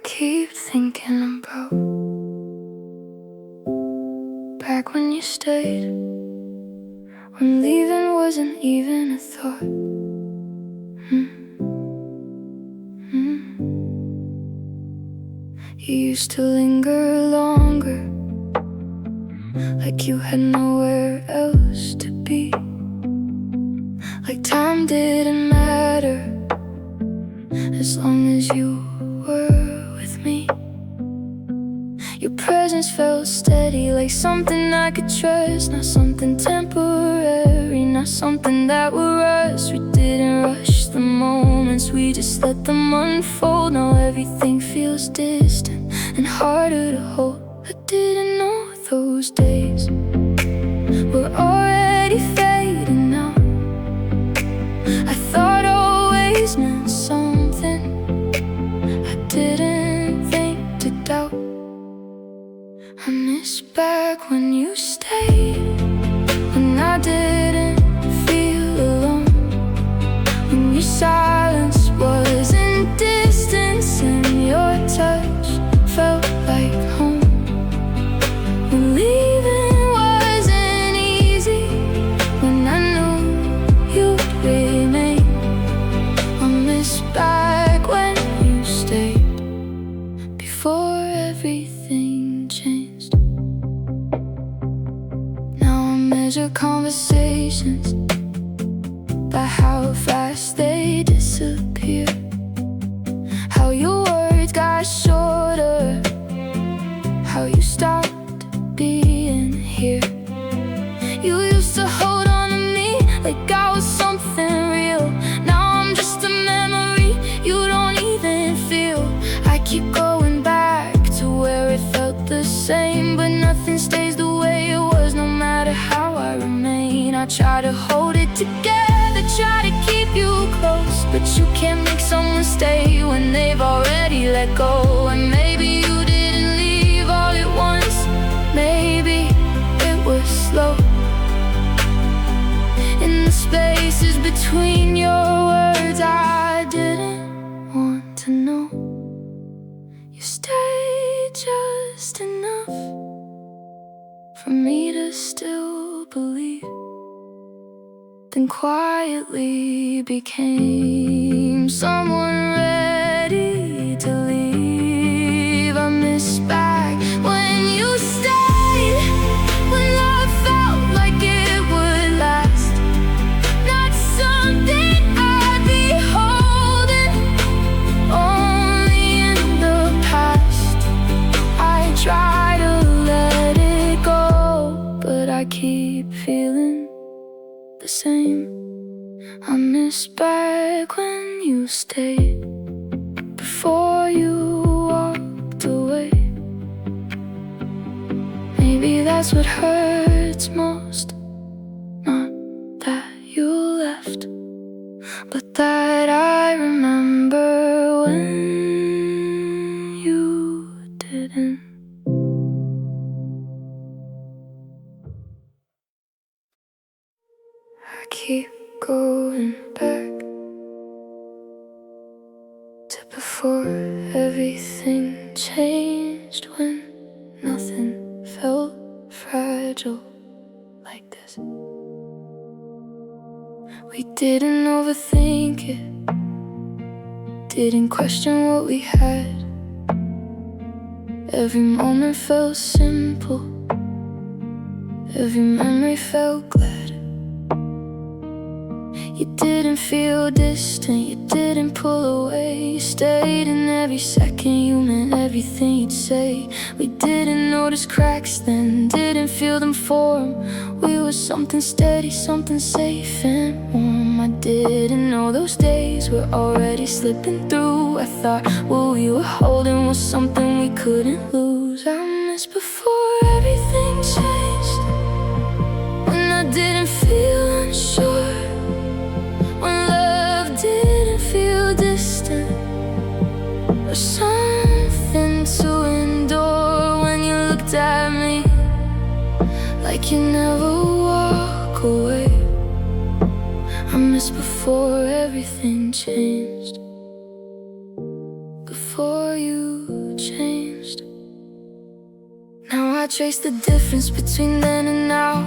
keep thinking about back when you stayed, when leaving wasn't even a thought. You used to linger longer, like you had nowhere else to be, like time didn't matter as long as you were with me. Your presence felt steady, like something I could trust, not something temporary, not something that would rush. We didn't rush the moments, we just let them unfold. Now everything feels distant and harder to hold. I didn't know those days were already fading now. I thought always meant something I didn't think to doubt. I miss back when you stayed, when I didn't feel alone, when your silence wasn't distance and your touch felt like home. When leaving wasn't easy, when I knew you'd remain. I miss back when you stayed, before everything changed. Now I measure conversations by how fast they disappear, how your words got shorter, how you stopped being here. You used to hold on to me like I was something real. Now I'm just a memory you don't even feel. I keep going back to where it felt the same, but nothing stays the way it was, no matter how I remain. I try to hold it together, try to keep you close, but you can't make someone stay when they've already let go. And maybe you didn't leave all at once, maybe it was slow. In the spaces between your words, I didn't want to know. You stayed just enough for me to still believe, then quietly became someone ready to leave. I miss back when you stayed, when love felt like it would last, not something I'd be holding only in the past. I try to let it go, but I keep feeling the same. I miss back when you stayed, before you walked away. Maybe that's what hurts most, not that you left, but that I remember when you didn't. I keep going back to before everything changed, when nothing felt fragile like this. We didn't overthink it, didn't question what we had. Every moment felt simple, every memory felt glad. You didn't feel distant, you didn't pull away. You stayed in every second, you meant everything you'd say. We didn't notice cracks then, didn't feel them form. We were something steady, something safe and warm. I didn't know those days were already slipping through. I thought what we were holding was something we couldn't lose. I miss before everything changed, when I didn't feel unsure, when love didn't feel distant or something to endure. When you looked at me like you never walk away. I miss before everything changed, before you changed. Now I trace the difference between then and now,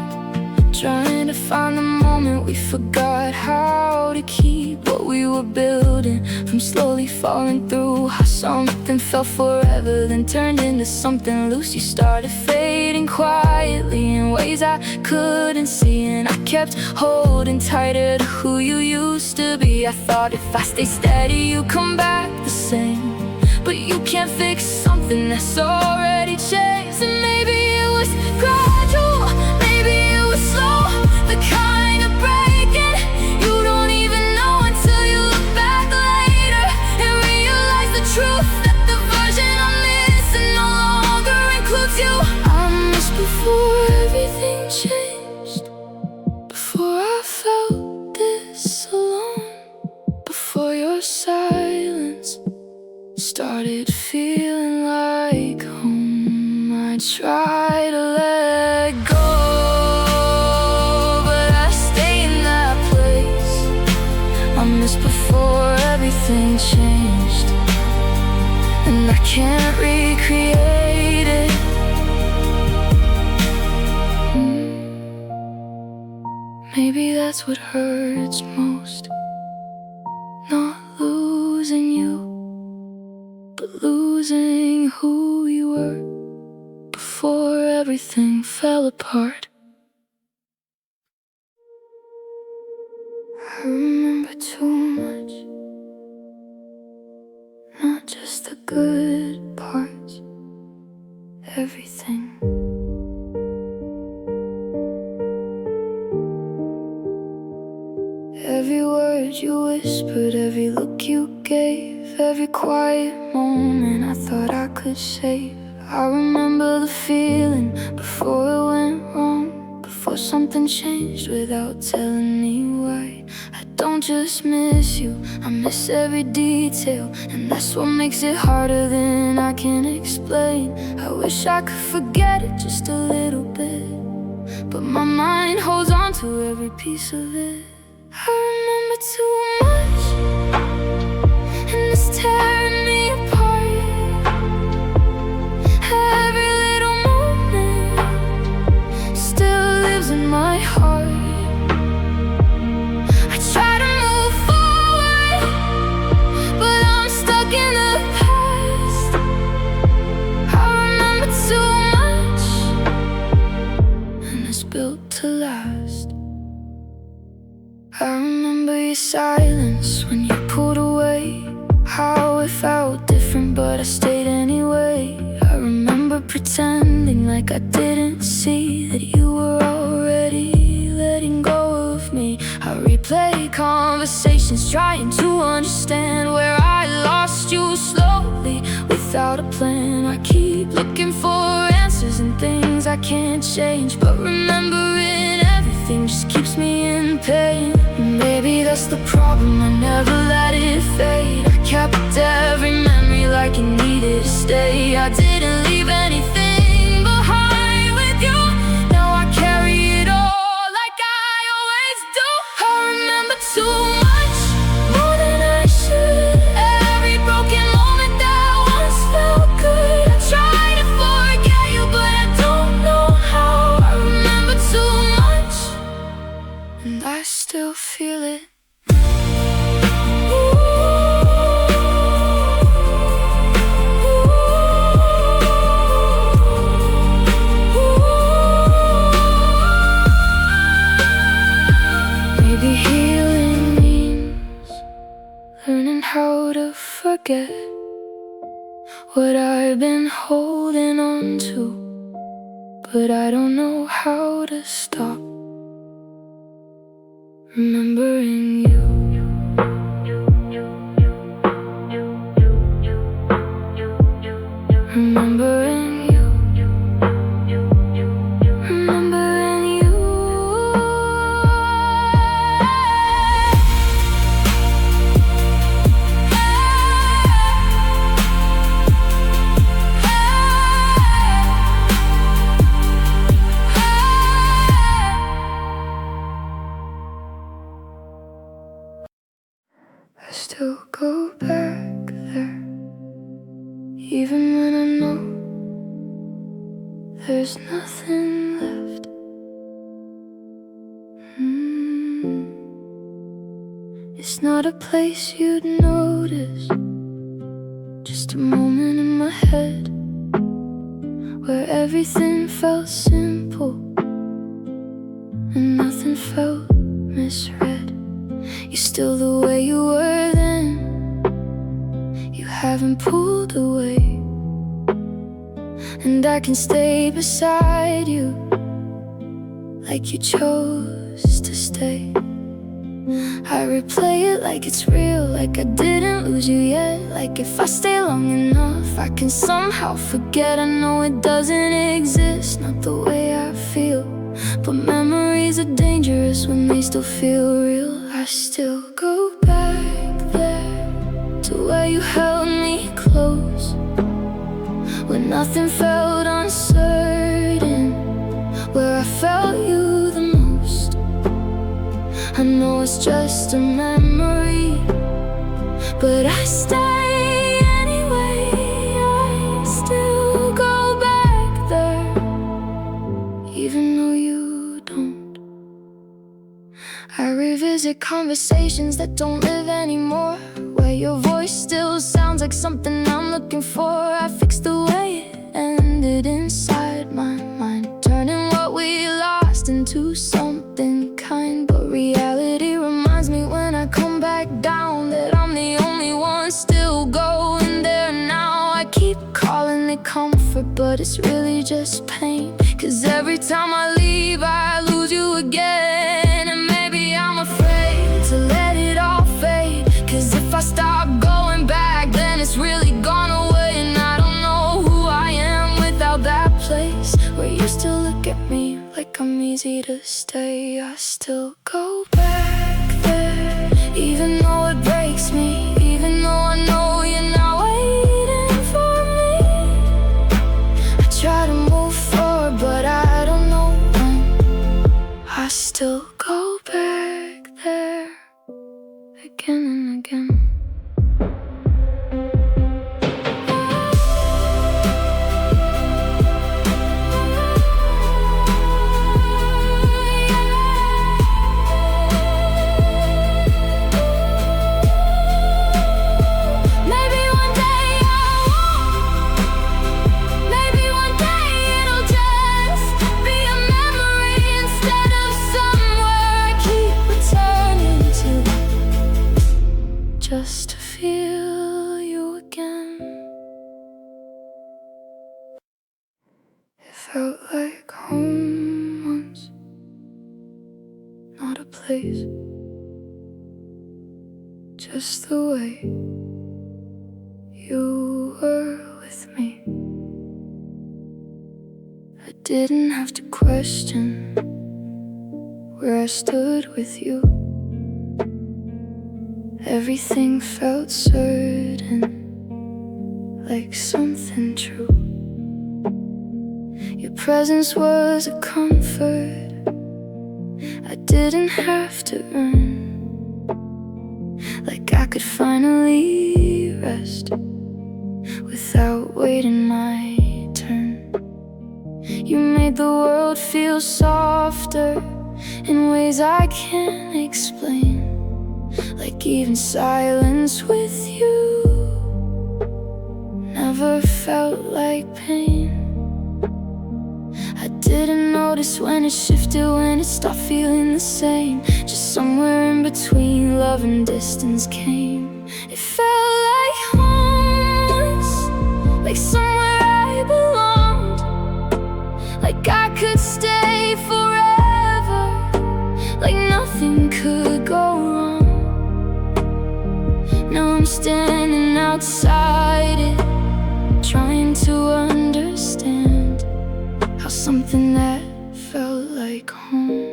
trying to find the moment we forgot how to keep what we were building from slowly falling through. How something felt forever, then turned into something loose. You started fading quietly in ways I couldn't see, and I kept holding tighter to who you used to be. I thought if I stay steady you'd come back the same, but you can't fix something that's already changed. And maybe it was gradual, maybe it was slow, the kind of breaking you don't even know until you look back later and realize the truth, that the version I'm missing no longer includes you. I miss before everything changed, before I felt this alone, before your silence started feeling like home. I try to let go, but I stay in that place. I miss before everything changed, and I can't recreate it. Maybe that's what hurts most, not losing you, but losing who you were before everything fell apart. I remember too much, not just the good parts, everything. Every word you whispered, every look you gave, every quiet moment I thought I could save. I remember the feeling before it went wrong, before something changed without telling me why. I don't just miss you, I miss every detail, and that's what makes it harder than I can explain. I wish I could forget it just a little bit, but my mind holds on to every piece of it. I remember too much, and it's tearing me apart. Every little moment still lives in my heart. I try to move forward, but I'm stuck in the past. I remember too much, and it's built to last. I remember your silence when you pulled away, how it felt different but I stayed anyway. I remember pretending like I didn't see that you were already letting go of me. I replay conversations trying to understand where I lost you slowly without a plan. I keep looking for answers and things I can't change, but remembering everything just keeps me in pain. Maybe that's the problem, I never let it fade. I kept every memory like it needed to stay. I didn't leave anything behind with you. Now I carry it all like I always do. I remember too much, more than I should. Every broken moment that once felt good. I try to forget you, but I don't know how. I remember too much, and I still feel it. Maybe healing means learning how to forget what I've been holding on to, but I don't know how to stop remembering you. Remembering you. Remembering you. there's nothing left. It's not a place you'd notice, just a moment in my head where everything felt simple and nothing felt misread. You're still the way you were then, you haven't pulled away, and I can stay beside you like you chose to stay. I replay it like it's real, like I didn't lose you yet. Like if I stay long enough, I can somehow forget. I know it doesn't exist, not the way I feel, but memories are dangerous when they still feel real. I still go back there to where you held me close, when nothing felt uncertain, where I felt you the most. I know it's just a memory, but I stay anyway. I still go back there, even though you don't. I revisit conversations that don't live anymore, where your voice still sounds like something I'm looking for. I fixed the way it ended inside my mind, turning what we lost into something kind. But reality reminds me when I come back down that I'm the only one still going there now. I keep calling it comfort, but it's really just pain, 'cause every time I leave I lose you again. And maybe I'm afraid to let it all fade, 'cause if I stop going back then it's really gone away. And I don't know who I am without that place where you still look at me like I'm easy to stay. I still go back there, even though it breaks me, even though I know you're not waiting for me. I try to move forward, but I don't know when. I still go back there again and again. Just to feel you again. It felt like home once, not a place, just the way you were with me. I didn't have to question where I stood with you. Everything felt certain, like something true. Your presence was a comfort I didn't have to earn, like I could finally rest without waiting my turn. You made the world feel softer in ways I can't explain, like even silence with you never felt like pain. I didn't notice when it shifted, when it stopped feeling the same. Just somewhere in between, love and distance came. It felt like home once, like somewhere I belonged, like I could stay forever, like nothing could go wrong. Now I'm standing outside it, trying to understand how something that felt like home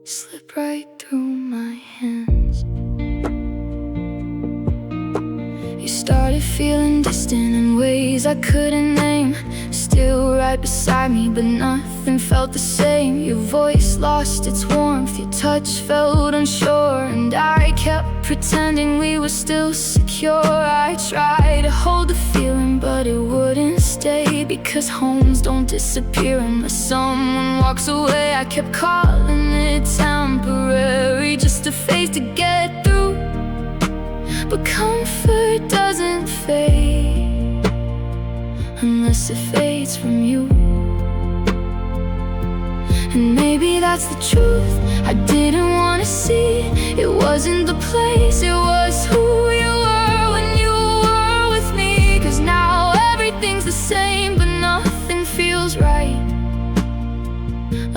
slipped right through my hands. You started feeling distant in ways I couldn't name, still right beside me, but nothing felt the same. Your voice lost its warmth, your touch felt unsure, and I kept pretending we were still secure. I tried to hold the feeling, but it wouldn't stay. stay, because homes don't disappear unless someone walks away. I kept calling it temporary, just a phase to get through, but comfort doesn't fade unless it fades from you. And maybe that's the truth I didn't want to see. It wasn't the place, it was who you were when you were with me. 'Cause now everything's the same, but nothing feels right,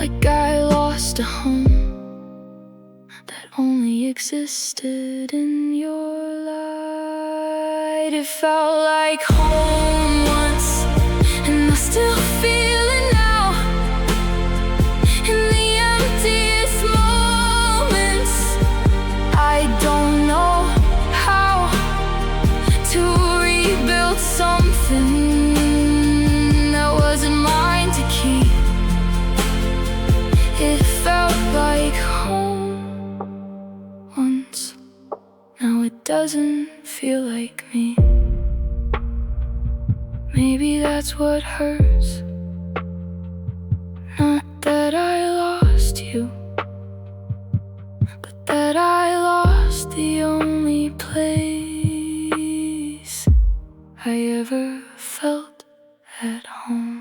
like I lost a home that only existed in your light. It felt like home once, and I still feel it now. In the emptiest moments, I don't know how to rebuild something that wasn't mine to keep. It felt like home once, now it doesn't feel like me. Maybe that's what hurts, not that I lost you, but that I lost the only place I ever felt at home.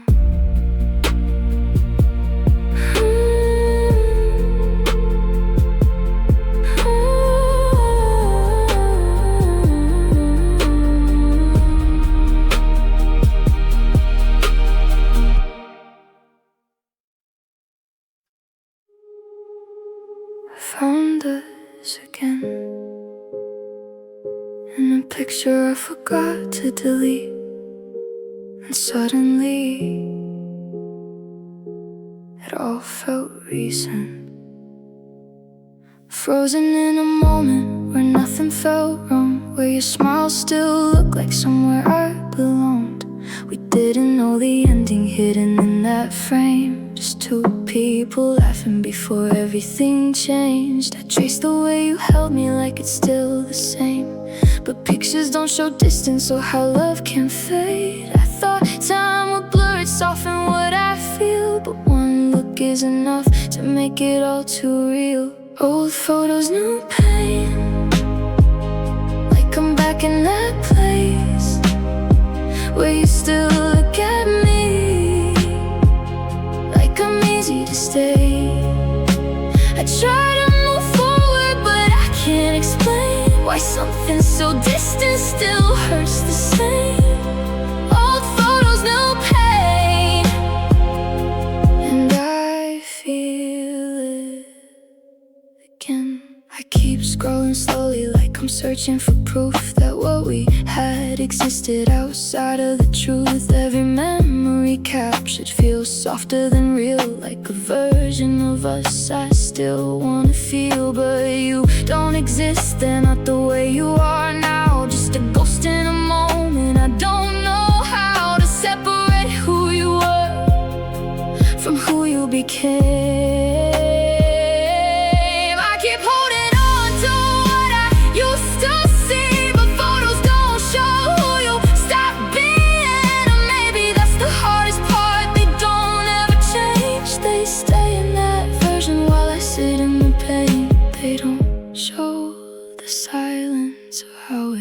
Found us again in a picture I forgot to delete, and suddenly it all felt recent. Frozen in a moment where nothing felt wrong, where your smile still looked like somewhere I belonged. We didn't know the ending hidden in that frame, just two people laughing before everything changed. I traced the way you held me like it's still the same, but pictures don't show distance or how love can fade. I thought time would blur it, soften what I feel, but one look is enough to make it all too real. Old photos, new pain, like I'm back in that place where you still look at me like I'm easy to stay. I try to move forward, but I can't explain why something so distant still hurts the same. Old photos, no pain, and I feel it again. I keep scrolling slowly like I'm searching for proof that what we had existed outside of the truth. Every memory captured feels softer than real, like a version of us I still wanna feel. But you don't exist, they're not the way you are now, just a ghost in a moment. I don't know how to separate who you were from who you became.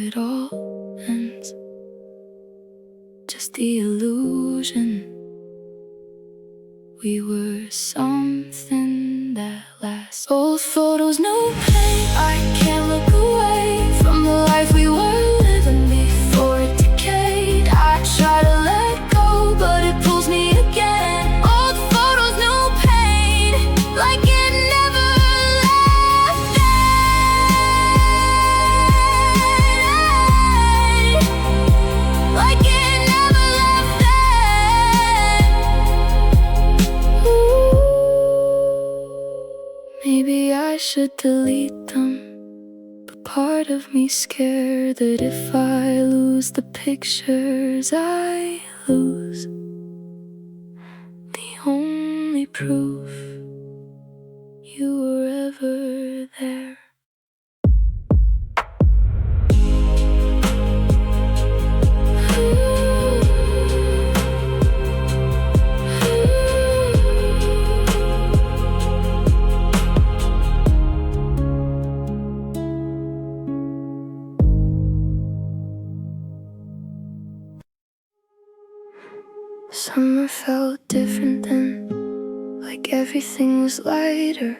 It all ends, just the illusion we were something that lasts. Old photos, no pain, I can't look away from the life we were living before it decayed. I try to let go, but it pulls me again. Old photos, no pain, like it never left then. Like it never left then. Ooh. Maybe I should delete them, but part of me scared that if I lose the pictures, I lose the only proof you were ever there. Summer felt different then, like everything was lighter,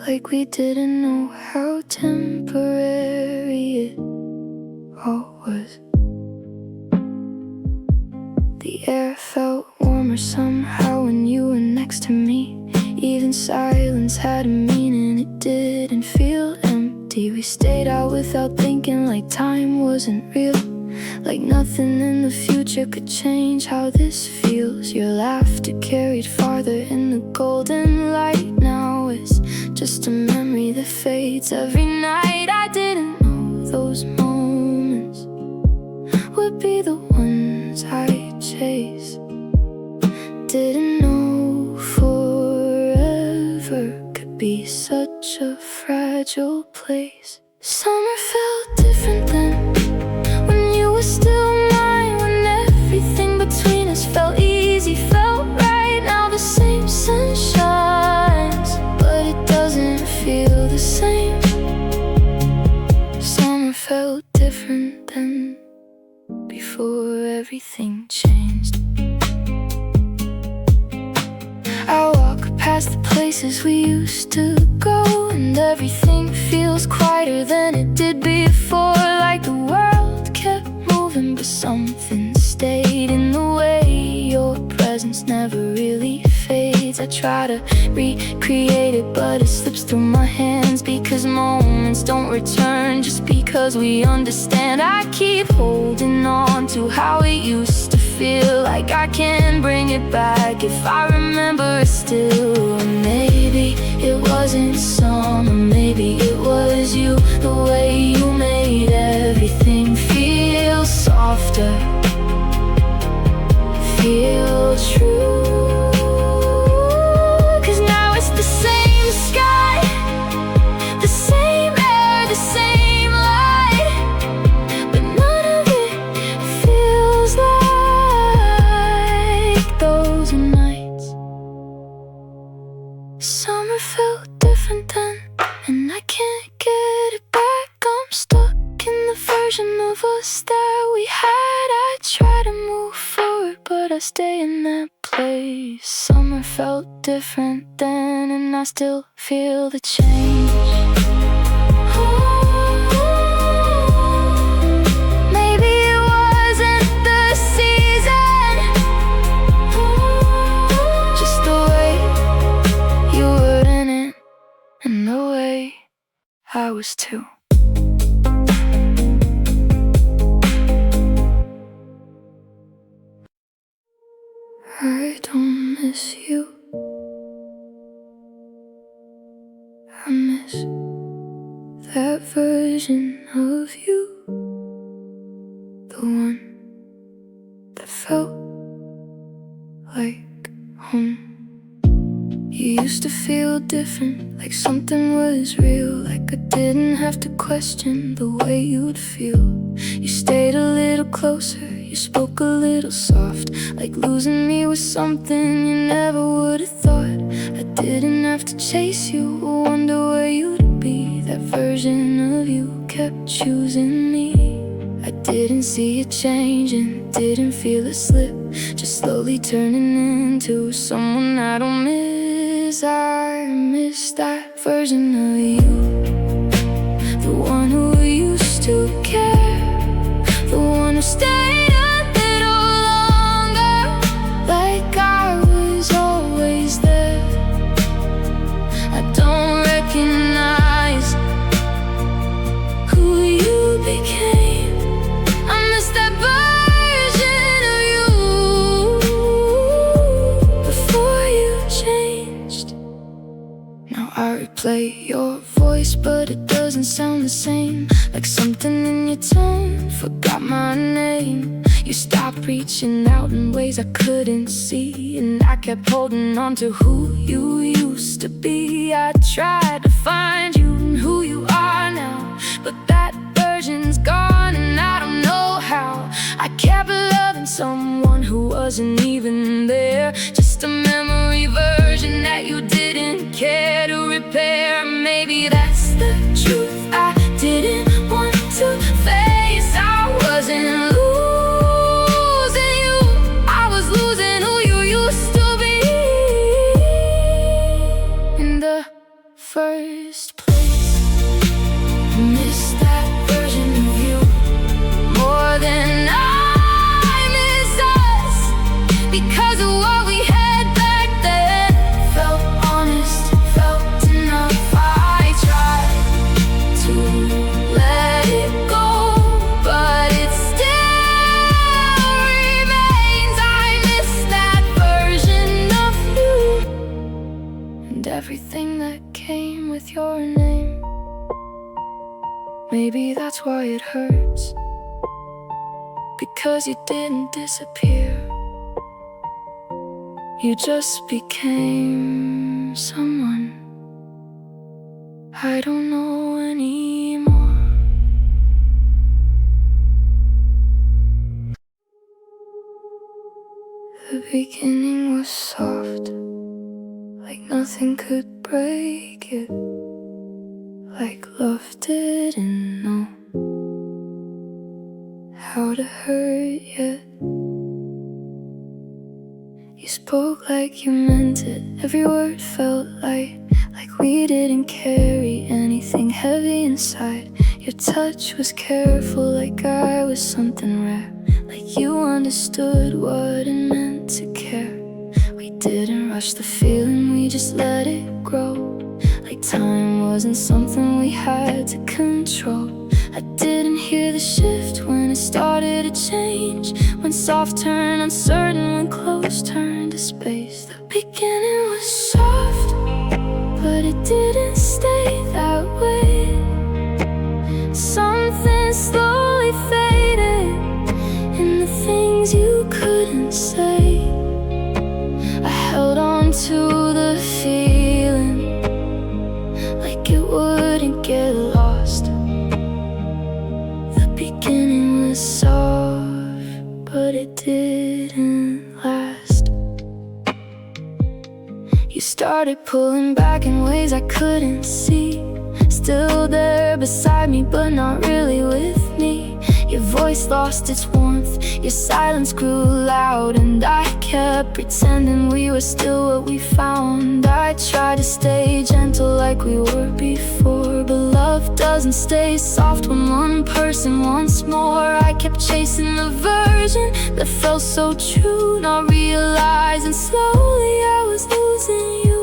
like we didn't know how temporary it all was. The air felt warmer somehow when you were next to me. Even silence had a meaning, it didn't feel empty. We stayed out without thinking, like time wasn't real, like nothing in the future could change how this feels. Your laughter carried farther in the golden light. Now it's just a memory that fades every night. I didn't know those moments would be the ones I chase. Didn't know forever could be such a fragile place. Summer felt different then, when you were still mine, when everything between us felt easy, felt right. Now the same sun shines, but it doesn't feel the same. Summer felt different then, before everything changed. I walk past the places we used to go, and everything feels quieter than it did before. Like the world kept moving, but something stayed in the way. Your presence never really fades. I try to recreate it, but it slips through my hands, because moments don't return just because we understand. I keep holding on to how it used to feel, like I can bring it back if I remember still. Maybe it wasn't summer, maybe it was you, the way you made everything feel softer, feel true. 'Cause now it's the same sky, the same air, the same light, but none of it feels like those nights. Summer felt different then, and I can't get it back. I'm stuck in the version of us that we had. I try to move forward, but I stay in that place. Summer felt different then, and I still feel the change. Maybe it wasn't the season, just the way you were in it, and the way I was too. I don't miss you, I miss that version of you, the one that felt like home. You used to feel different, like something was real, like I didn't have to question the way you'd feel. You stayed a little closer, you spoke a little soft, like losing me was something you never would have thought. I didn't have to chase you or wonder where you'd be. That version of you kept choosing me. I didn't see it changing, didn't feel it slip, just slowly turning into someone I don't miss. I miss that version of you, the one who used to care, the one who stayed a little longer, like I was always there. I don't recognize who you became. I miss that version of you before you changed. Now I replay your voice, but it doesn't sound the same, like something in your tone forgot my name. You stopped reaching out in ways I couldn't see, and I kept holding on to who you used to be. I tried to find you and who you are now, but that version's gone, and I don't know how. I kept loving someone who wasn't even there, just a memory version that you didn't care to repair. Maybe that's the truth I didn't want to face. I wasn't losing you, that's why it hurts. Because you didn't disappear, you just became someone I don't know anymore. The beginning was soft, like nothing could break it, like love didn't know how to hurt yet. You spoke like you meant it, every word felt light, like we didn't carry anything heavy inside. Your touch was careful, like I was something rare, like you understood what it meant to care. We didn't rush the feeling, we just let it grow, like time wasn't something we had to control. I didn't hear the shift when it started to change, when soft turned uncertain, when close turned to space. The beginning was soft, but it didn't stay that way. Something slowly faded in the things you couldn't say. I held on to the feeling, like it wouldn't get lost. The beginning was soft, but it didn't last. You started pulling back in ways I couldn't see, still there beside me, but not really with me. Your voice lost its warmth, your silence grew loud, and I kept pretending we were still what we found. I tried to stay gentle like we were before, but love doesn't stay soft when one person wants more. I kept chasing the version that felt so true, not realizing slowly I was losing you.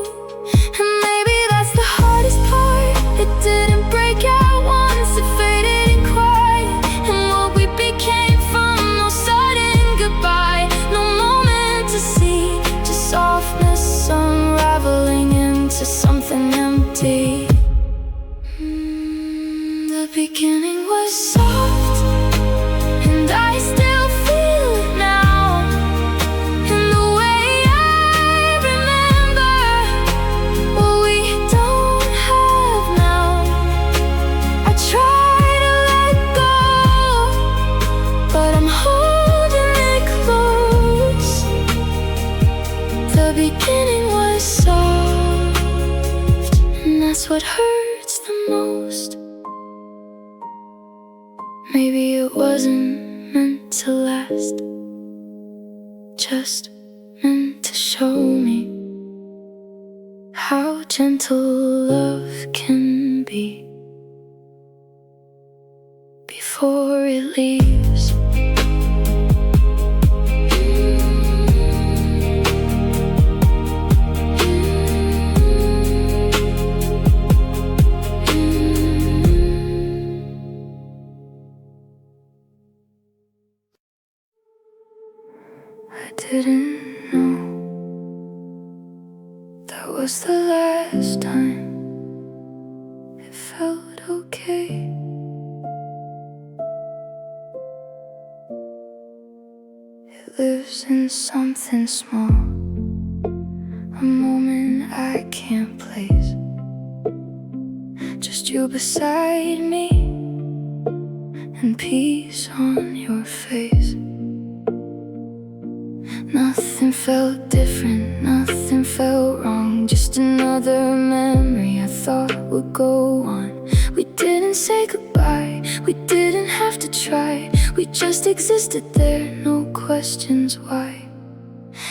And maybe that's the hardest part, it didn't break out once, it faded in quiet. And what we became from no sudden goodbye, no moment to see, just softness unraveling into something empty. The beginning was soft, and I still feel it now, in the way I remember what we don't have now. I try to let go, but I'm holding it close. The beginning was soft, and that's what hurts the most. Maybe it wasn't meant to last, just meant to show me how gentle love can be before it leaves. I didn't know that was the last time it felt okay. It lives in something small, a moment I can't place, just you beside me and peace on your face. Nothing felt different, nothing felt wrong, just another memory I thought would go on. We didn't say goodbye, we didn't have to try, we just existed there, no questions why.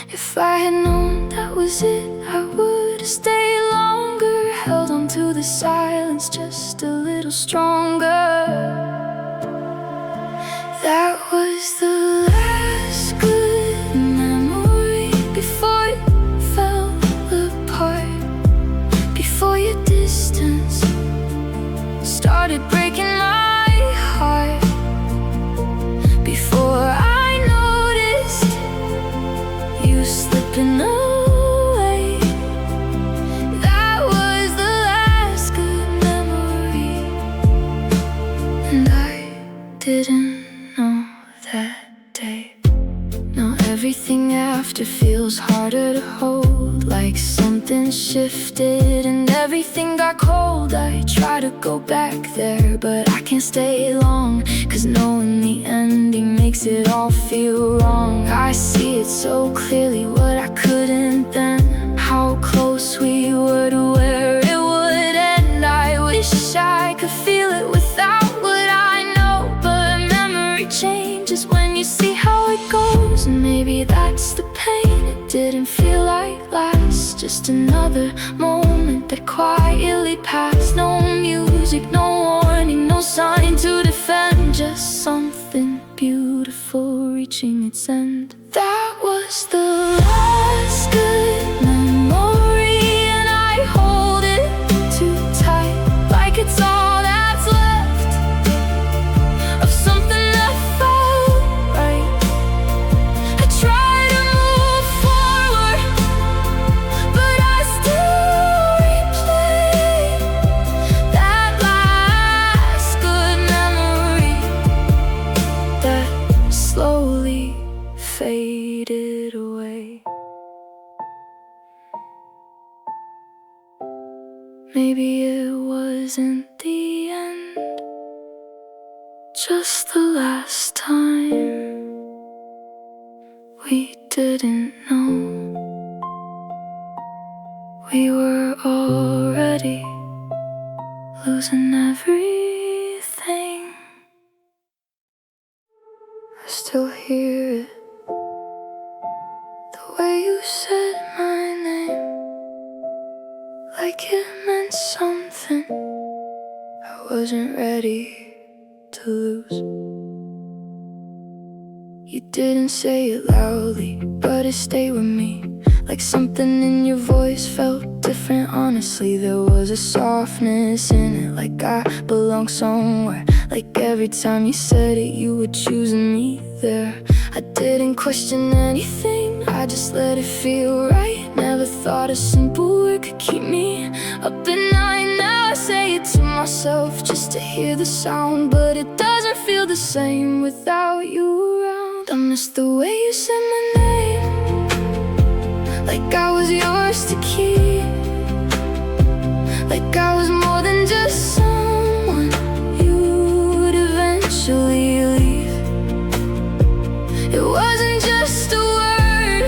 If I had known that was it, I would have stayed longer, held on to the silence just a little stronger. That was the last good memory before it fell apart, before your distance started breaking my heart, before I noticed you slipping away. That was the last good memory, and I didn't know that day. Now everything after feels harder to hold, like something shifted and everything got cold. I try to go back there, but I can't stay long, 'cause knowing the ending makes it all feel wrong. I see it so clearly, what I couldn't then, how close we were to where it would end. I wish I could feel it without what I know, but memory changes when you see how it goes. And maybe that's the pain, it didn't feel like last, just another moment that quietly passed. No music, no warning, no sign to defend, just something beautiful reaching its end. That was the last good memory, and I hold it too tight, like it's all that's left of something that felt right. I try to move forward, but I still replay that last good memory that slowly faded away. Maybe it wasn't the end, just the last time. We didn't know we were already losing everything. I still hear it, the way you said my name, like it meant something I wasn't ready to lose. You didn't say it loudly, but it stayed with me, like something in your voice felt different. Honestly, there was a softness in it, like I belonged somewhere. Like every time you said it, you were choosing me there. I didn't question anything, I just let it feel right. Never thought a simple word could keep me up at night. Now I say it to myself just to hear the sound, but it doesn't feel the same without you around. I miss the way you said my name, like I was yours to keep, like I was more than just someone you'd eventually leave. It wasn't just a word,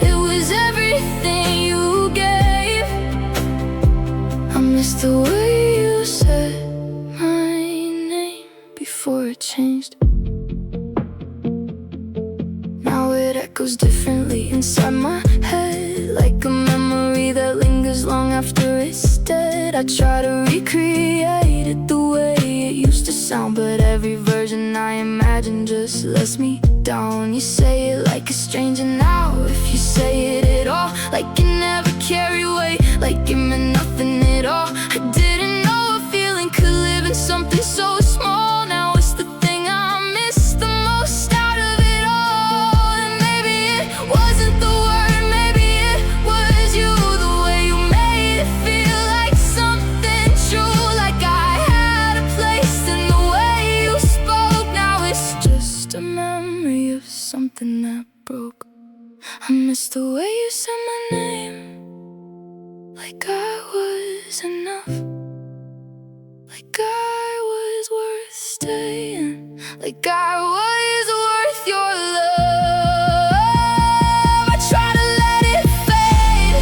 it was everything you gave. I miss the way you said my name before it changed. Now it echoes differently inside my head, like a memory that lingers long after it's dead. I try to recreate it the way it used to sound, but every version I imagine just lets me down. You say it like a stranger now, if you say it at all, like you never carry weight, like it meant nothing at all. I didn't know a feeling could live in something so small. Now it's the thing I miss the most out of it all. And maybe it wasn't the word, maybe it was you, the way you made it feel like something true, like I had a place in the way you spoke. Now it's just a memory of something that broke. I miss the way you said my name, like I was enough, like I was worth staying, like I was worth your love. I try to let it fade,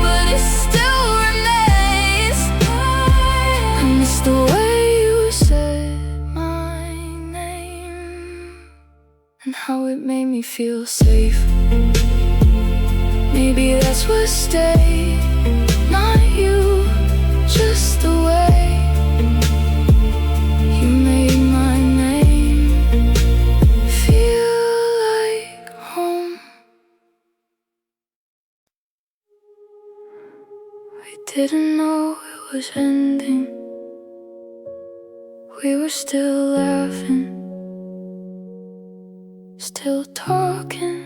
but it still remains. I miss the way you said my name, and how it made me feel safe. Maybe that's what stayed, not you, just the way you made my name feel like home. We didn't know it was ending, we were still laughing, still talking,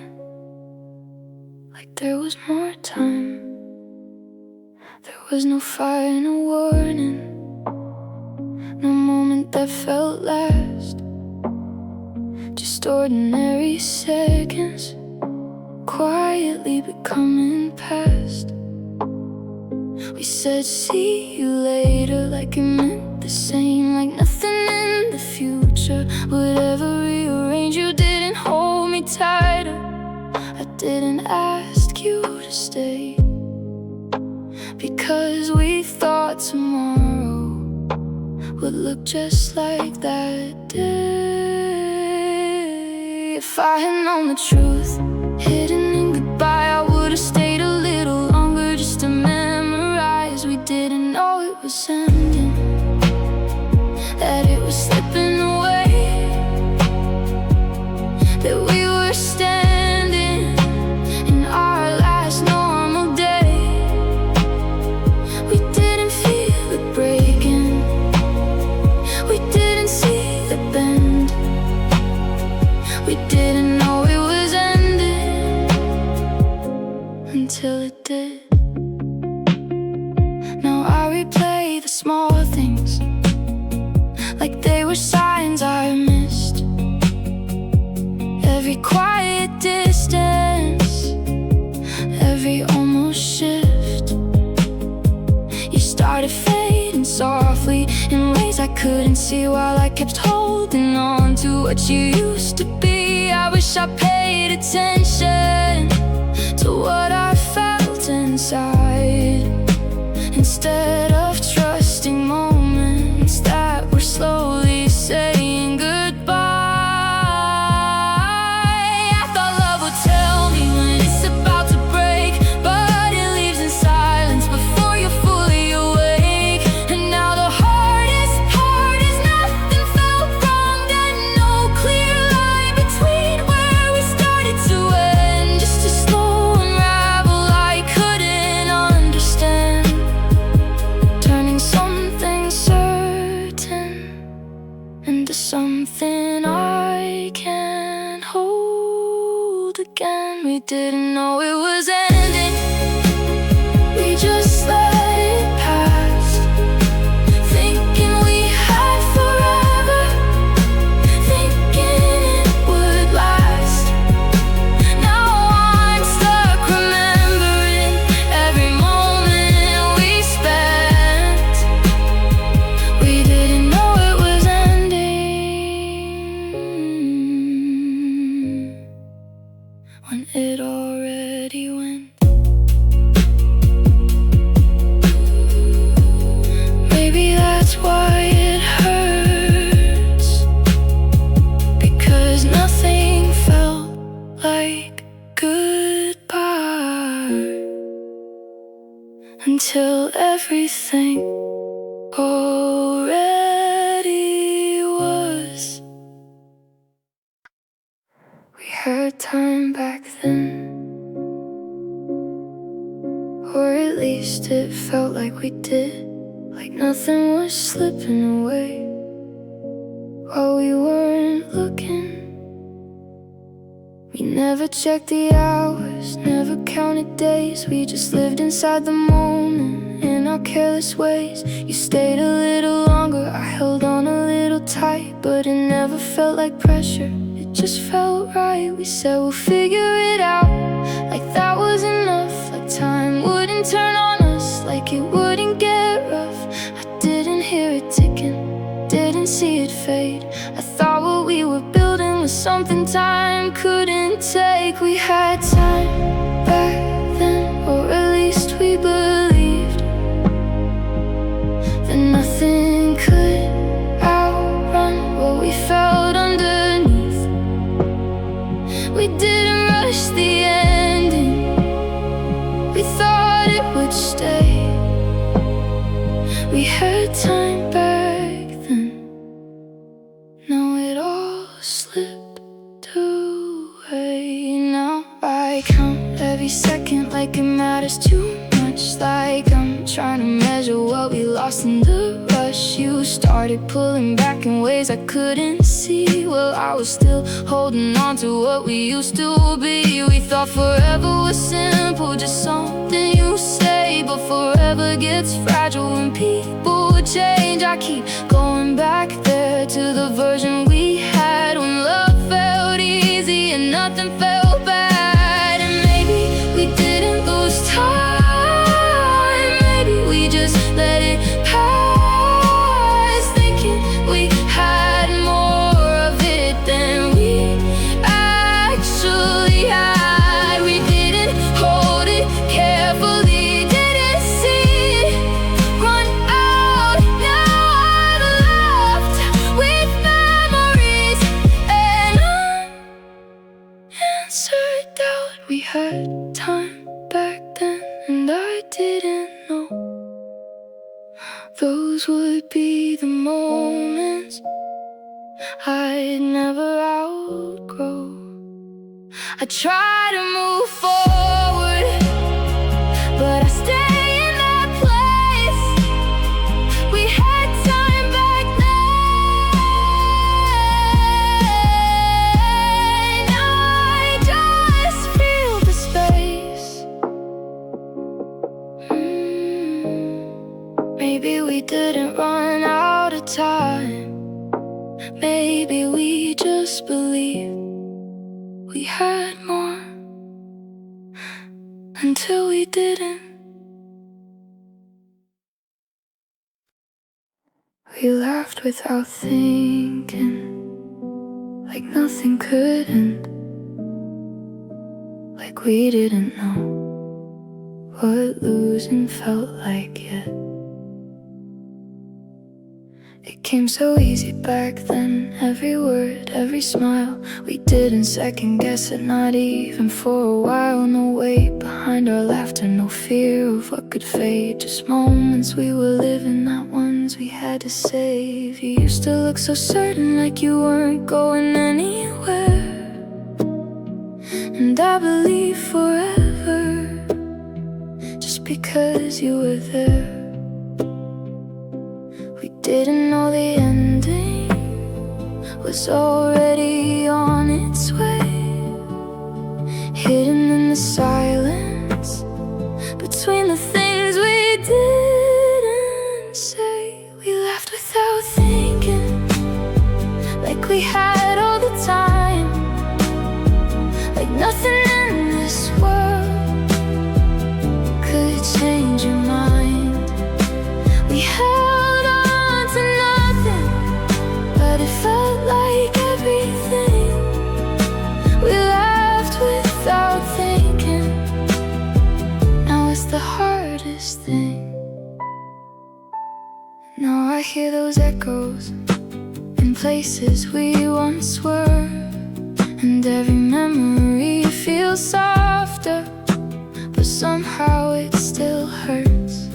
like there was more time. There was no final warning, no moment that felt last. Just ordinary seconds, quietly becoming past. We said see you later like it meant the same, like nothing in the future would ever rearrange. You didn't hold me tighter, I didn't ask you to stay, because we thought tomorrow would look just like that day. If I had known the truth hidden in goodbye, I would've stayed a little longer just to memorize. We didn't know it was ending, that it was slipping away, that we were standing in our last normal day. We didn't feel it breaking, we didn't see the bend, we didn't know it was ending until it did. Now I replay the small things like they were signs I missed. Every quiet distance, every almost shift. You started fading softly in ways I couldn't see, while I kept holding on to what you used to be. I wish I paid attention to what I felt inside, instead of trusting moments that were slowly saying goodbye. I thought love would tell me when it's about to break, but it leaves in silence before you're fully awake. And now the hardest part is nothing felt wrong, that no clear line between where we started to end. Just a slow unravel I couldn't understand, turning something certain into something I can't hold again. We didn't know it was ending, we just let it pass, thinking we had forever, thinking it would last. Now I'm stuck remembering every moment we spent. We didn't know it was ending when it already went. Maybe that's why it hurts, because nothing felt like goodbye until everything already was. We had time back then, or at least it felt like we did, like nothing was slipping away while we weren't looking. We never checked the hours, never counted days. We just lived inside the moment in our careless ways. You stayed a little longer, I held on a little tight, but it never felt like pressure, it just felt right. We said we'll figure it out, like that was enough, like time wouldn't turn on us, like it wouldn't get rough. I didn't hear it ticking, didn't see it fade. I thought what we were building was something time couldn't take. We had time back then, or at least we believed that nothing could outrun what we felt underneath. We didn't rush the ending, we thought it would stay. We had time back then, now it all slipped away. Now I count every second like it matters too much, like I'm trying to measure what we lost in the rush. rush. You started pulling back in ways I couldn't see. Well, I was still holding on to what we used to be. We thought forever was simple, just something you say. But forever gets fragile when people change. I keep going back there to the version we had, when love felt easy and nothing felt bad. And maybe we didn't lose time, maybe we just let it pass, thinking we had more of it than we actually had. We didn't hold it carefully, didn't see it run out. Now I'm left with memories and unanswered doubt. We had time back then, and I didn't know those would be the moments I'd never outgrow. I try to move forward, but I stay in that place. We had time back then. Now I just feel the space. Maybe we didn't run out of time. Maybe we just believed we had more until we didn't. We laughed without thinking, like nothing could end, like we didn't know what losing felt like yet. It came so easy back then, every word, every smile. We didn't second guess it, not even for a while. No weight behind our laughter, no fear of what could fade. Just moments we were living, not ones we had to save. You used to look so certain, like you weren't going anywhere, and I believed forever, just because you were there. We didn't know the ending was already on its way, hidden in the silence between the things we didn't say. We laughed without thinking, like we had all the time, like nothing in this world could change your mind. We held on to nothing, but it felt like everything. We laughed without thinking, now it's the hardest thing. Now I hear those echoes in places we once were, and every memory feels softer, but somehow it still hurts.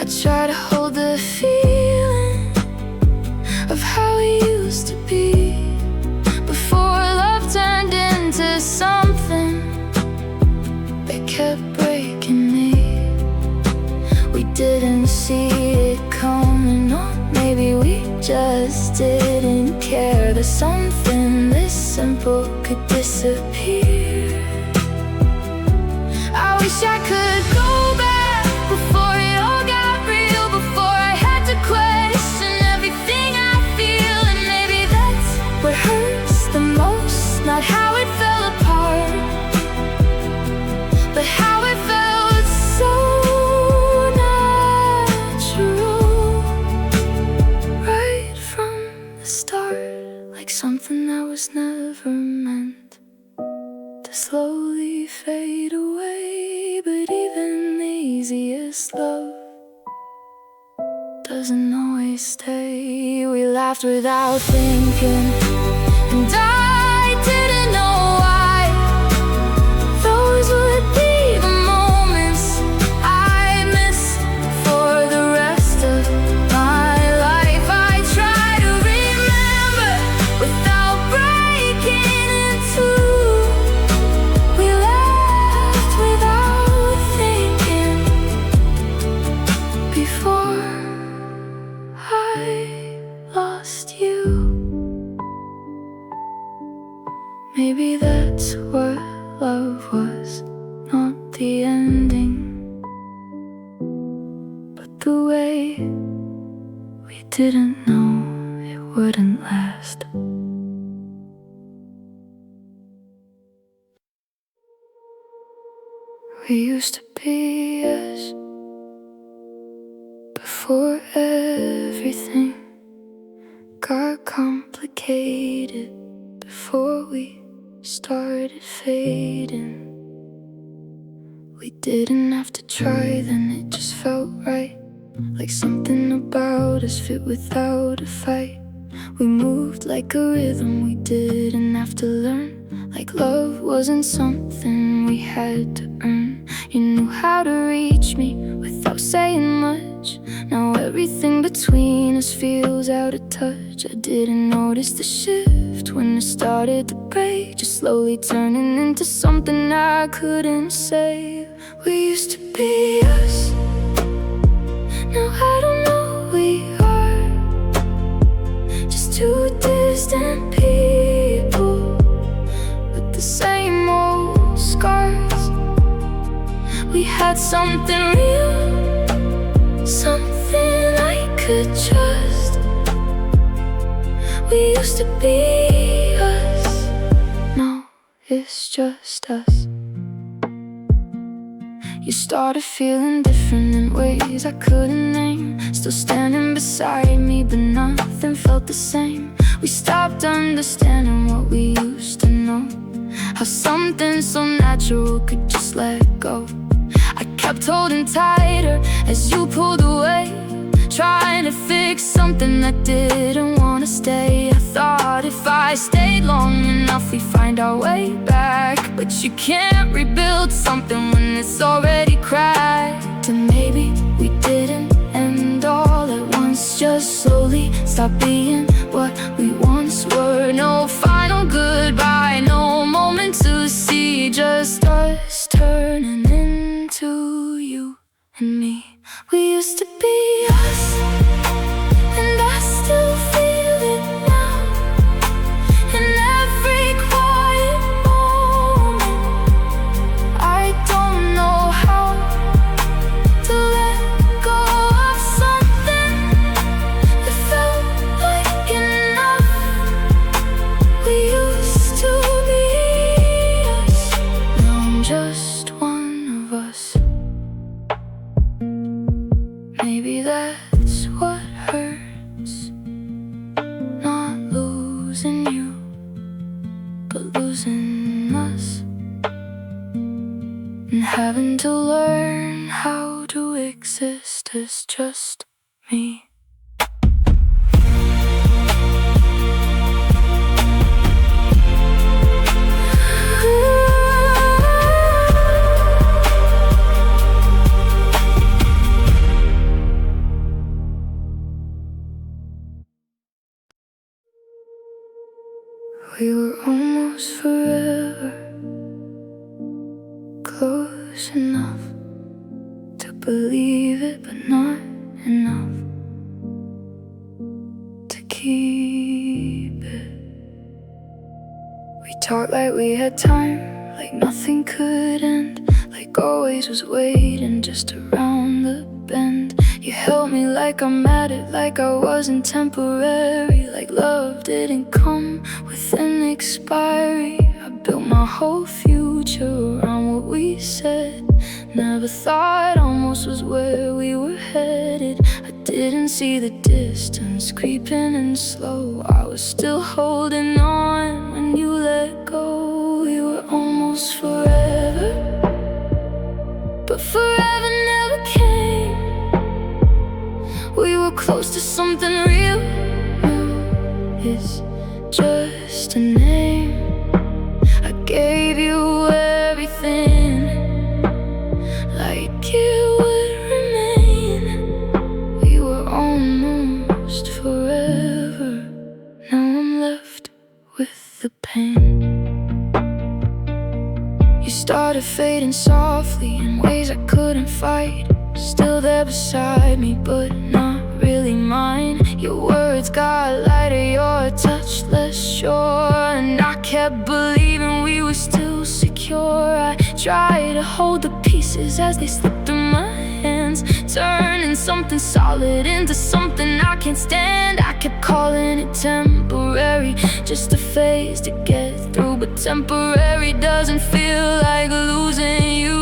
I try to hold the feeling of how it used to be, before love turned into something that kept breaking me. We didn't see it coming, or maybe we just didn't care that something this simple could disappear. I wish I could go back before it all got real, before I had to question everything I feel. And maybe that's what hurts the most, not how it fell apart, but how it felt so natural, right from the start, like something that was never meant to slowly fade away. But even the easiest love doesn't always stay. We laughed without thinking, and I didn't know why. Those would be the moments I miss for the rest of my life. I try to remember without breaking in two. We laughed without thinking before you. Maybe that's what love was, not the ending, but the way we didn't know it wouldn't last. We used to be us before everything got complicated, before we started fading. We didn't have to try then, it just felt right, like something about us fit without a fight. We moved like a rhythm we didn't have to learn, like love wasn't something we had to earn. You knew how to reach me without saying much. Now everything between us feels out of touch. I didn't notice the shift when it started to break, just slowly turning into something I couldn't save. We used to be us, now I don't know who we are. Just two distant people with the same old scars. We had something real, something I could trust. We used to be us, now it's just us. You started feeling different in ways I couldn't name, still standing beside me, but nothing felt the same. We stopped understanding what we used to know, how something so natural could just let go. I kept holding tighter as you pulled away, trying to fix something that didn't want to stay. I thought if I stayed long enough we'd find our way back, but you can't rebuild something when it's already cracked. And maybe we didn't end all at once, just slowly stop being what we once were. No final goodbye, no moment to see, just us turning into you and me. We used to be us, and I still feel it now. In every quiet moment, I don't know how to let go of something that felt like enough. We used to be us, now I'm just one of us. Maybe that's what hurts, not losing you, but losing us, and having to learn how to exist as just me. We were almost forever, close enough to believe it, but not enough to keep it. We talked like we had time, like nothing could end, like always was waiting just around the bend. You held me like I'm at it, like I wasn't temporary, like love didn't come with an expiry. I built my whole future around what we said, never thought almost was where we were headed. I didn't see the distance creeping in slow, I was still holding on when you let go. We were almost forever, but forever never came. We were close to something real, it's just a name. I gave you everything, like it would remain. We were almost forever, now I'm left with the pain. You started fading softly in ways I couldn't fight, still there beside me, but not really mine. Your words got lighter, your touch less sure, and I kept believing we were still secure. I tried to hold the pieces as they slipped through my hands, turning something solid into something I can't stand. I kept calling it temporary, just a phase to get through, but temporary doesn't feel like losing you.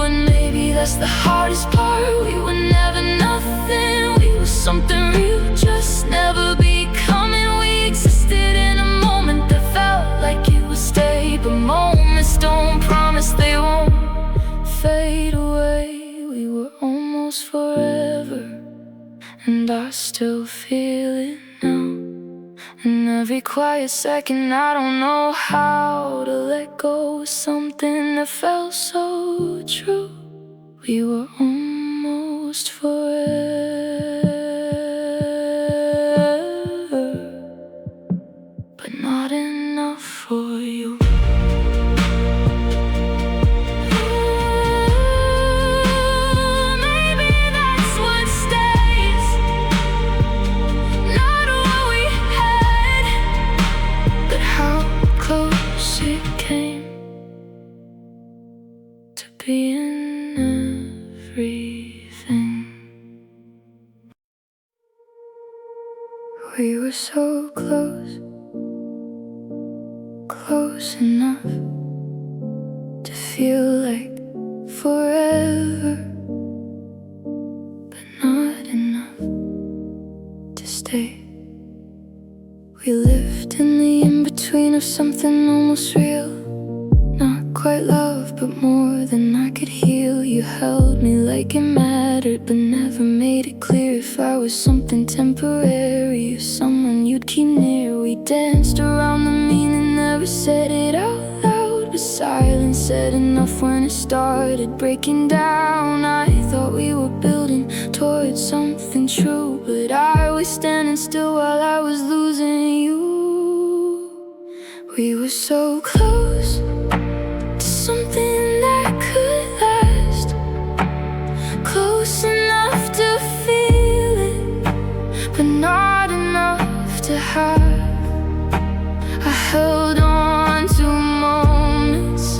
And maybe that's the hardest part. We were never nothing, we were something real, just never becoming. We existed in a moment that felt like it would stay, but moments don't promise they won't fade away. We were almost forever, and I still feel it now. And every quiet second I don't know how to let go of something that felt so true. We were almost forever, but not enough for you. Being everything. We were so close, close enough to feel like forever, but not enough to stay. We lived in the in-between of something almost real, not quite love, but more than I could heal. You held me like it mattered, but never made it clear if I was something temporary or someone you'd keep near. We danced around the meaning, never said it out loud, but silence said enough when it started breaking down. I thought we were building towards something true, but I was standing still while I was losing you. We were so close to something that could last, close enough to feel it, but not enough to have. I held on to moments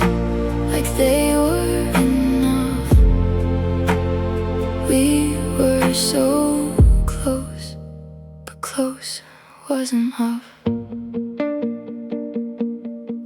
like they were enough. We were so close, but close wasn't enough.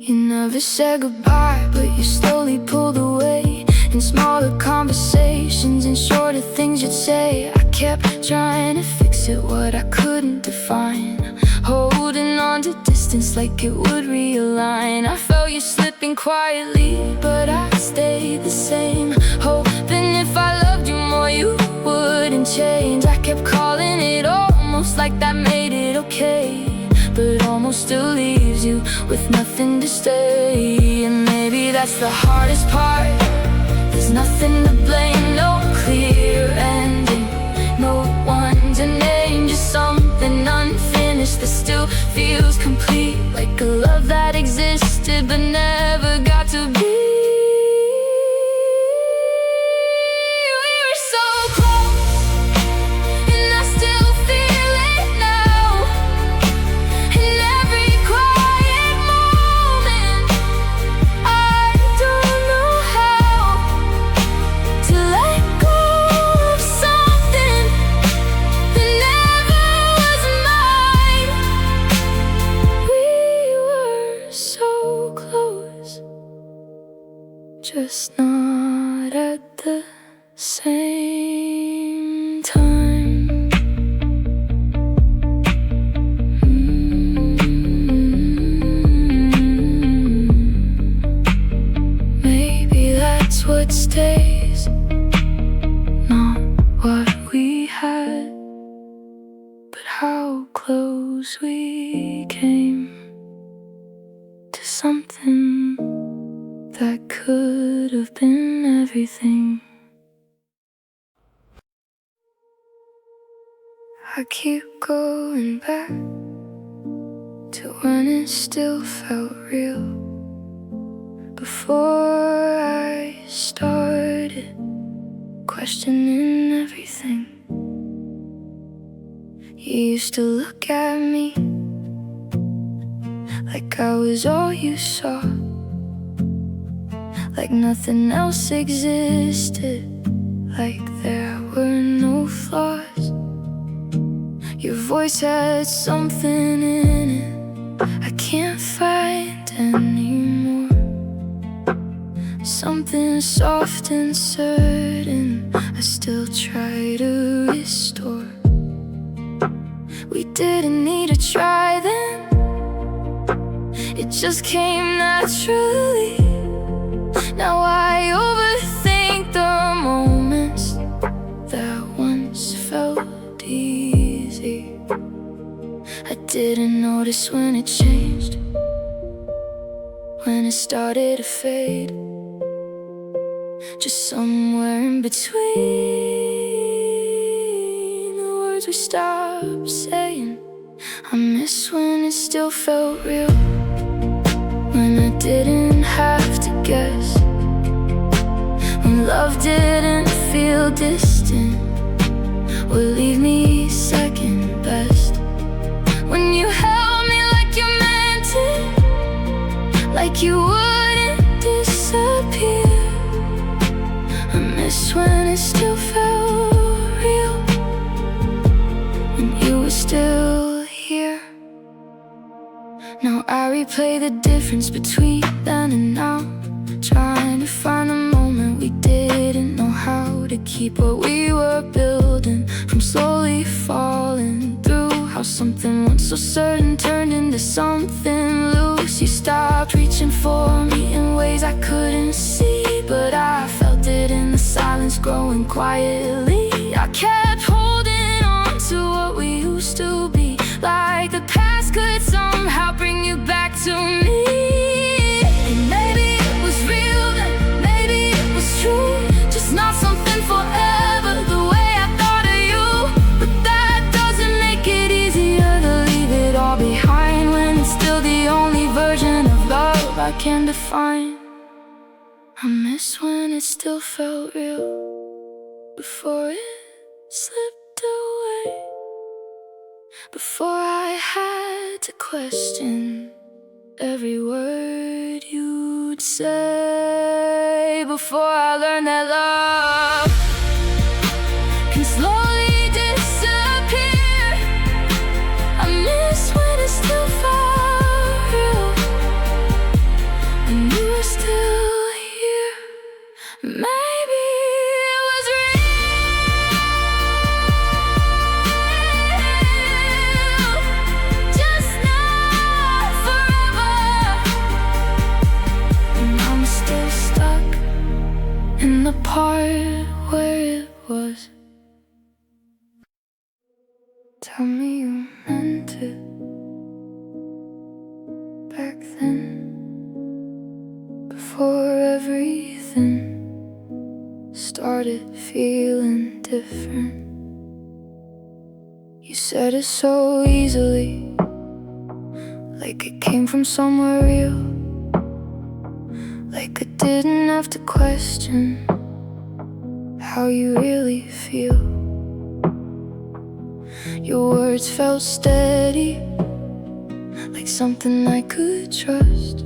You never said goodbye, but you slowly pulled away. In smaller conversations and shorter things you'd say, I kept trying to fix it, what I couldn't define, holding on to distance like it would realign. I felt you slipping quietly, but I stayed the same, hoping if I loved you more you wouldn't change. I kept calling it almost like that made it okay, but almost still leaves you with nothing to say. And maybe that's the hardest part. There's nothing to blame, no clear ending, no one to name, just something unfinished that still feels complete, like a love that existed but never got to be. Just not at the same time. Maybe that's what stays, not what we had, but how close we came to something that could have been everything. I keep going back to when it still felt real, before I started questioning everything. You used to look at me like I was all you saw, like nothing else existed, like there were no flaws. Your voice had something in it I can't find anymore, something soft and certain I still try to restore. We didn't need to try then, it just came naturally. Now I overthink the moments that once felt easy. I didn't notice when it changed, when it started to fade, just somewhere in between the words we stopped saying. I miss when it still felt real, when I didn't have to guess, when love didn't feel distant or leave me second best, when you held me like you meant it, like you wouldn't disappear. I miss when it still felt real, when you were still here. Now I replay the difference between then and now, trying to find the moment we didn't know how to keep what we were building from slowly falling through. How something once so certain turned into something loose. You stopped reaching for me in ways I couldn't see, but I felt it in the silence growing quietly. I kept holding on to what we used to be, like the past could somehow bring you back to me. And maybe it was real, then maybe it was true, just not something forever the way I thought of you. But that doesn't make it easier to leave it all behind, when it's still the only version of love I can define. I miss when it still felt real, before it slipped away, before I had to question every word you'd say, before I learned that love can slowly disappear. I miss when it still felt real, and you were still here. Maybe it was real, just not forever. And I'm still stuck in the part where it was. Tell me you meant it back then, before everything started feeling different. You said it so easily, like it came from somewhere real, like I didn't have to question how you really feel. Your words felt steady, like something I could trust,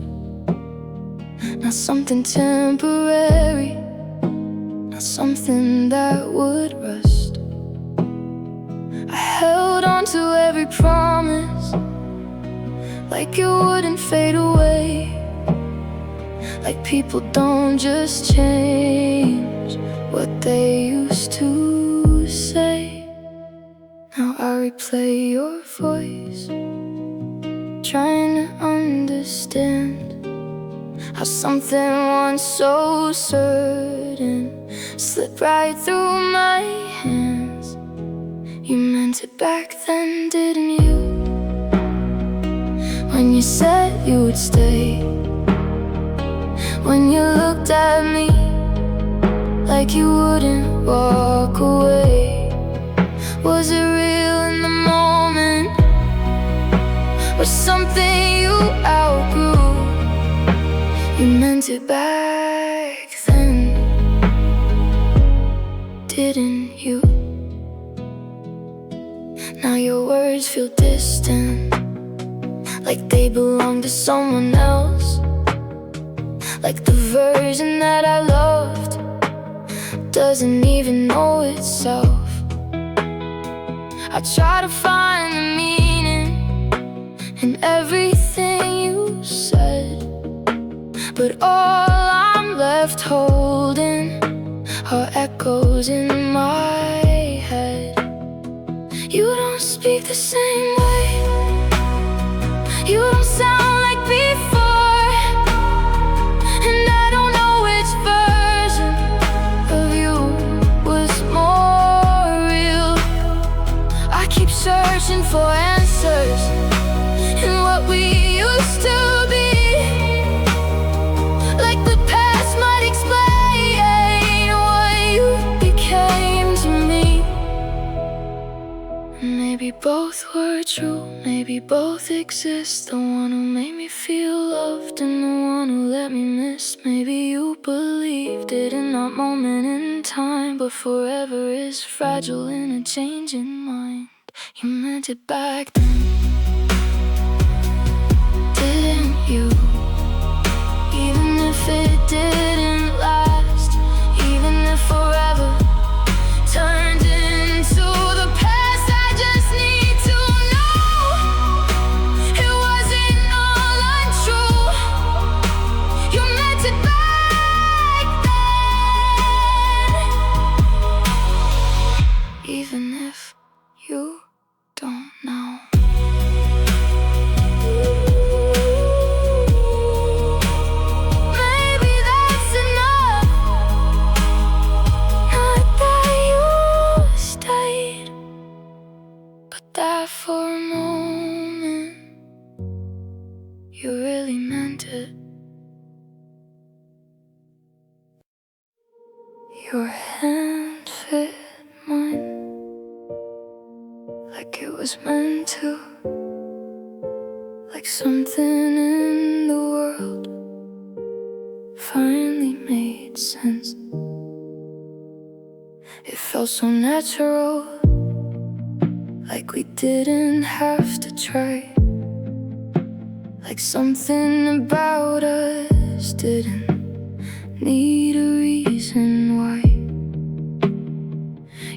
not something temporary, not something that would rust. I held on to every promise, like it wouldn't fade away, like people don't just change what they used to say. Now I replay your voice, trying to understand how something once so certain slipped right through my hands. You meant it back then, didn't you? When you said you would stay, when you looked at me like you wouldn't walk away. Was it real in the moment, or something you outgrew? You meant it back then, didn't you? Now your words feel distant, like they belong to someone else. Like the version that I loved doesn't even know itself. I try to find the meaning in everything you said, but all I'm left holding are echoes in my head. You don't speak the same way, you don't sound like before, and I don't know which version of you was more real. I keep searching for answers in what we used to be, like the past might explain what you became to me. Maybe both were true, maybe both exist. The one who made me feel loved and the one who let me miss. Maybe you believed it in that moment in time, but forever is fragile in a changing mind. You meant it back then, didn't you? Even if it didn't last, even if forever turned into the past, I just need to know it wasn't all untrue. You meant it back then, even if you don't know. Maybe that's enough. Not that you stayed, but that for a moment you really meant it. Your hand fit mine like it was meant to, like something in the world finally made sense. It felt so natural, like we didn't have to try, like something about us didn't need a reason why.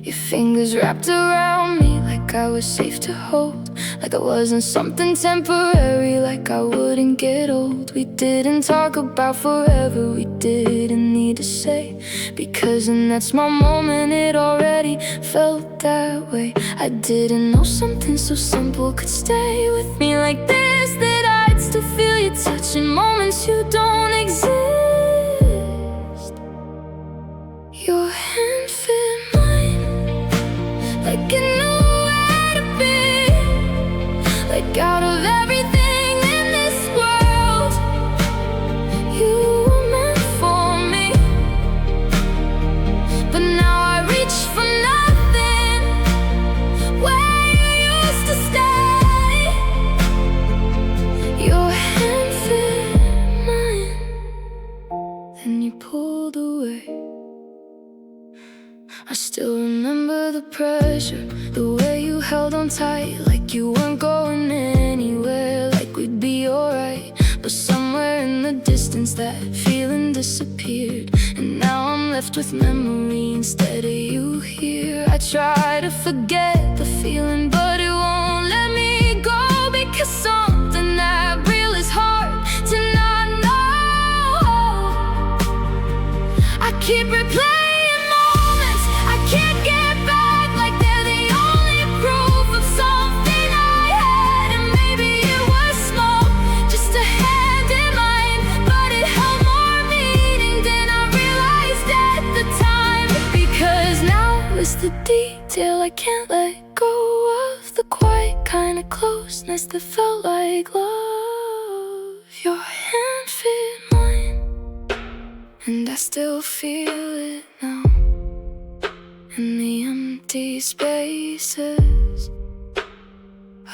Your fingers wrapped around me like I was safe to hold, like I wasn't something temporary, like I wouldn't get old. We didn't talk about forever, we didn't need to say, because in that small moment it already felt that way. I didn't know something so simple could stay with me like this, that I'd still feel your touch in moments you don't exist. Your hand fit mine like it knew where to be, like out of everything in this world you were meant for me. But now I reach for nothing where you used to stay. Your hand fit mine, then you pulled away. I still remember the pressure, the way you held on tight, like you weren't going anywhere, like we'd be alright. But somewhere in the distance that feeling disappeared, and now I'm left with memory instead of you here. I try to forget the feeling, but it won't let me go, because something that real is hard to not know. I keep replaying can't get back, like they're the only proof of something I had. And maybe it was small, just a hand in mine, but it held more meaning than I realized at the time. Because now it's the detail I can't let go of, the quiet kind of closeness that felt like love. Your hand fit mine, and I still feel it now. In the empty spaces,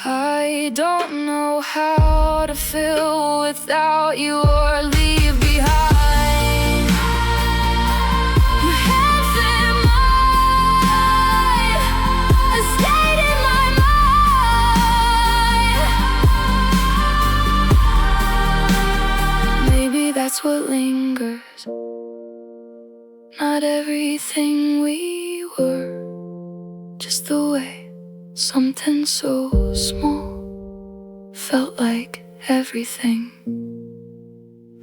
I don't know how to feel without you or leave behind. You have been mine, a state in my mind. that's what lingers. Not everything we were, just the way something so small felt like everything.